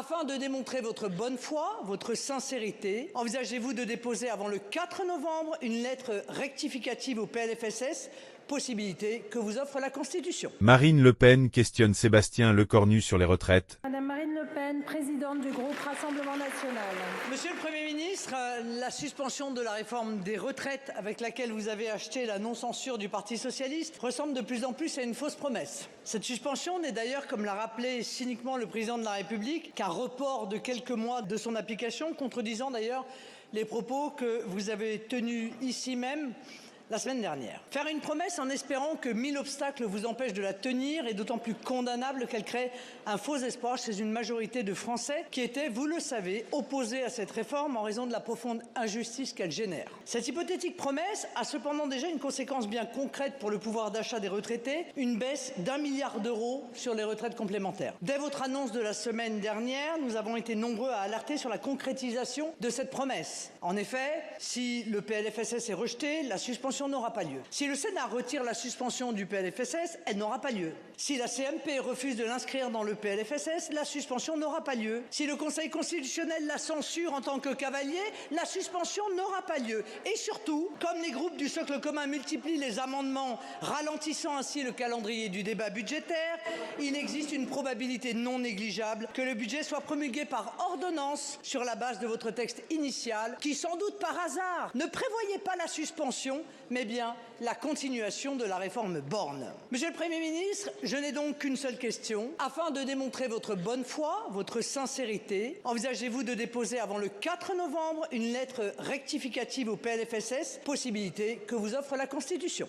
Afin de démontrer votre bonne foi, votre sincérité, envisagez-vous de déposer avant le 4 novembre une lettre rectificative au PLFSS, possibilité que vous offre la Constitution? Marine Le Pen questionne Sébastien Lecornu sur les retraites. Madame Marine Le Pen, présidente du groupe Rassemblement National. Monsieur le Premier ministre, la suspension de la réforme des retraites avec laquelle vous avez acheté la non-censure du Parti socialiste ressemble de plus en plus à une fausse promesse. Cette suspension n'est d'ailleurs, comme l'a rappelé cyniquement le président de la République, qu'un report de quelques mois de son application, contredisant d'ailleurs les propos que vous avez tenus ici même la semaine dernière. Faire une promesse en espérant que 1000 obstacles vous empêchent de la tenir est d'autant plus condamnable qu'elle crée un faux espoir chez une majorité de Français qui étaient, vous le savez, opposés à cette réforme en raison de la profonde injustice qu'elle génère. Cette hypothétique promesse a cependant déjà une conséquence bien concrète pour le pouvoir d'achat des retraités, une baisse d'1 milliard d'euros sur les retraites complémentaires. Dès votre annonce de la semaine dernière, nous avons été nombreux à alerter sur la concrétisation de cette promesse. En effet, si le PLFSS est rejeté, la suspension n'aura pas lieu. Si le Sénat retire la suspension du PLFSS, elle n'aura pas lieu. Si la CMP refuse de l'inscrire dans le PLFSS, la suspension n'aura pas lieu. Si le Conseil constitutionnel la censure en tant que cavalier, la suspension n'aura pas lieu. Et surtout, comme les groupes du socle commun multiplient les amendements, ralentissant ainsi le calendrier du débat budgétaire, il existe une probabilité non négligeable que le budget soit promulgué par ordonnance sur la base de votre texte initial, qui sans doute par hasard ne prévoyait pas la suspension, mais bien la continuation de la réforme Borne. Monsieur le Premier ministre, je n'ai donc qu'une seule question. Afin de démontrer votre bonne foi, votre sincérité, envisagez-vous de déposer avant le 4 novembre une lettre rectificative au PLFSS, possibilité que vous offre la Constitution?